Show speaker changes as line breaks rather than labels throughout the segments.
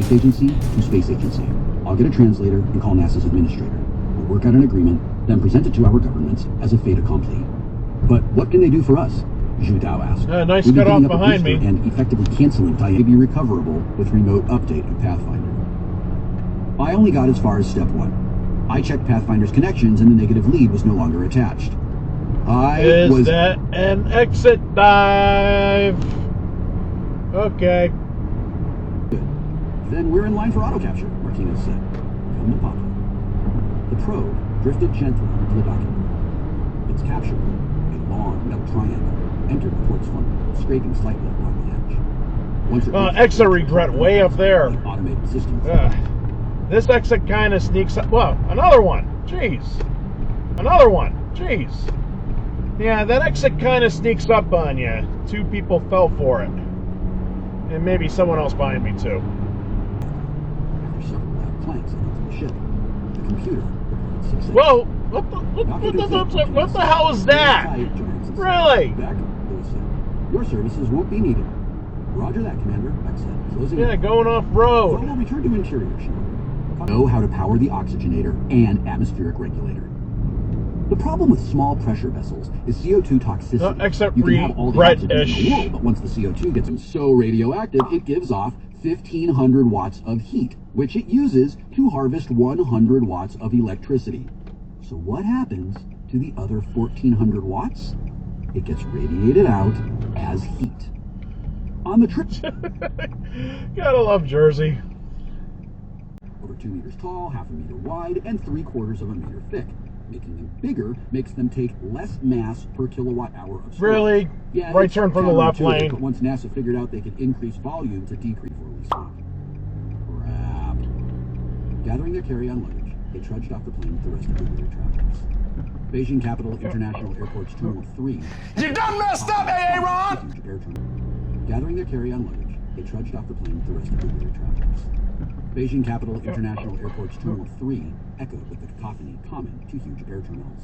space agency to space agency. I'll get a translator and call NASA's administrator. We'll work out an agreement, then present it to our governments as a fait accompli. But what can they do for us? Zhu Dao asked.
Nice cut off behind me.
And effectively canceling may be recoverable with remote update of Pathfinder. I only got as far as step 1. I checked Pathfinder's connections and the negative lead was no longer attached.
Is that an exit dive? Okay.
Good. Then we're in line for auto capture, Martinez said. Come to Papa. The probe drifted gently to the docking port. Its capture port, a long metal triangle, entered the port's funnel, scraping slightly along the edge. Once it
exit regret way up there.
Automated systems.
This exit kind of sneaks up. Whoa, another one. Jeez. Another one. Jeez. Yeah, that exit kind of sneaks up on you. 2 people fell for it. And maybe someone else behind me, too.
After several loud clanks into the ship, the computer reported success.
Whoa! What the hell is that? Really?
Back, they said. Your services won't be needed. Roger that, Commander. Beck said, closing
Yeah,
out.
going off road.
So we'll return to interior, she ordered. Know how to power the oxygenator and atmospheric regulator. The problem with small pressure vessels is CO2 toxicity.
Except
you can have all the oxygen in the
red-ish.
world, but once the CO2 gets so radioactive, it gives off 1,500 watts of heat, which it uses to harvest 100 watts of electricity. So what happens to the other 1,400 watts? It gets radiated out as heat. On the trip...
Gotta love Jersey.
Over 2 meters tall, half a meter wide, and 3/4 of a meter thick. Making them bigger makes them take less mass per kilowatt hour of storage.
Really?
Yeah,
right turn from the left lane.
But once NASA figured out they could increase volume to decrease before we stop. Crap. Gathering their carry-on luggage, they trudged off the plane with the rest of the weary travelers. Beijing Capital International Airport's Terminal 3.
You done messed up, Aaron!
Huge air terminal. Gathering their carry-on luggage, they trudged off the plane with the rest of the weary travelers. Beijing Capital International Airport's Terminal 3 echoed with the cacophony common to huge air terminals.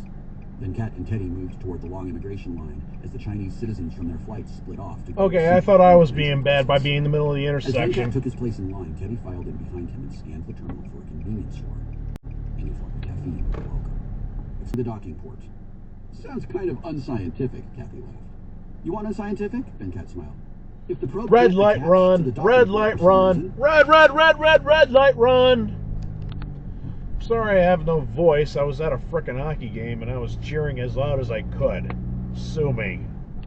Then Kat and Teddy moved toward the long immigration line as the Chinese citizens from their flights split off to go.
Okay, I thought I was being bad by being in the middle of the
As Kat
intersection.
took his place in line, Teddy filed in behind him and scanned the terminal for a convenience store. Any form of caffeine was welcome. It's the docking port. Sounds kind of unscientific, Kathy laughed. You want unscientific? Ben Kat smiled. If the probe
Red light run, red light run, red light run. Sorry I have no voice. I was at a frickin' hockey game and I was cheering as loud as I could. Sue me.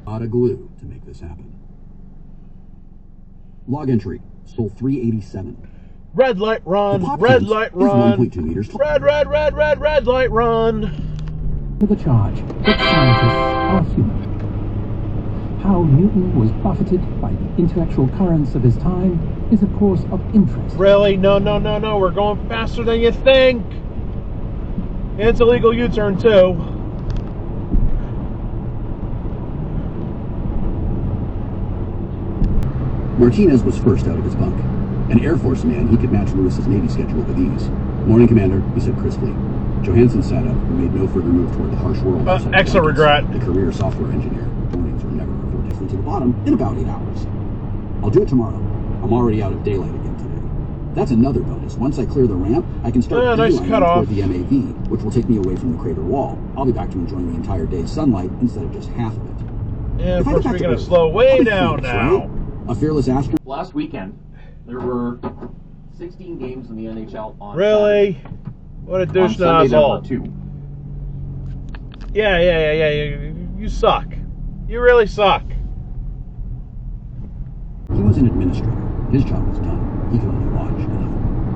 A lot of glue to make this happen. Log entry, Sol 387.
Red light run, red light run, red light run.
To the charge that scientists are human. How Newton was buffeted by the intellectual currents of his time is, of course, of interest.
Really? No. We're going faster than you think. It's a legal U-turn, too.
Martinez was first out of his bunk. An Air Force man, he could match Lewis's Navy schedule with ease. Morning, Commander, he said crisply. Johansson sat up and made no further move toward the harsh world.
Extra regret.
The career software engineer. Mornings were never reverted to the bottom in about 8 hours. I'll do it tomorrow. I'm already out of daylight again today. That's another bonus. Once I clear the ramp, I can start
nice cut off.
toward the MAV, which will take me away from the crater wall. I'll be back to enjoying the entire day's sunlight instead of just half of it.
Yeah, of
If I
course
get
we're
back
going
to
to
Earth,
slow way
I'll be
down
famous,
now.
right? A fearless astronaut.
Last weekend, there were 16 games in the NHL on
Really?
Saturday.
What a
On
douche
Sunday, there were
nozzle.
2.
Yeah. You suck. You really suck.
He was an administrator. His job was done. He could only watch and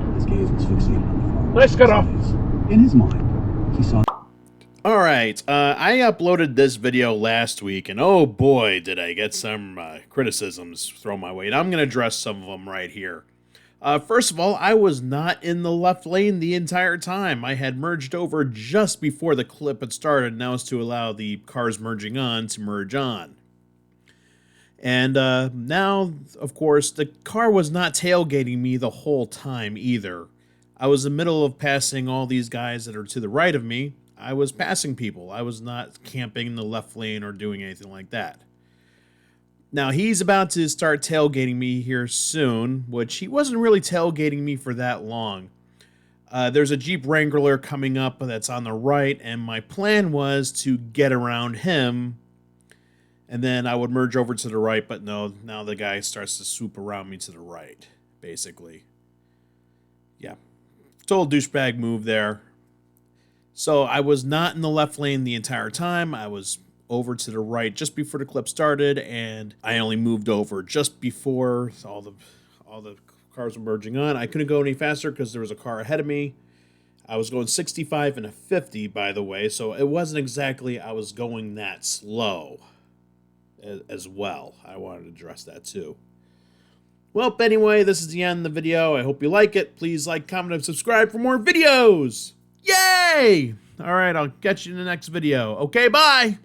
hope. His gaze was fixated on the far
Nice cut off.
In his mind, he saw...
Alright, I uploaded this video last week, and oh boy, did I get some criticisms thrown my way, and I'm going to address some of them right here. First of all, I was not in the left lane the entire time. I had merged over just before the clip had started, and that was to allow the cars merging on to merge on. And now, of course, the car was not tailgating me the whole time either. I was in the middle of passing all these guys that are to the right of me. I was passing people. I was not camping in the left lane or doing anything like that. Now, he's about to start tailgating me here soon, which he wasn't really tailgating me for that long. There's a Jeep Wrangler coming up that's on the right, and my plan was to get around him, and then I would merge over to the right, but no, now the guy starts to swoop around me to the right, basically. Yeah, total douchebag move there. So I was not in the left lane the entire time. I was over to the right just before the clip started, and I only moved over just before all the cars were merging on. I couldn't go any faster because there was a car ahead of me. I was going 65 and a 50, by the way, so it wasn't exactly I was going that slow as well. I wanted to address that too. Well, anyway, this is the end of the video. I hope you like it. Please like, comment, and subscribe for more videos. Yay! All right, I'll catch you in the next video. Okay, bye!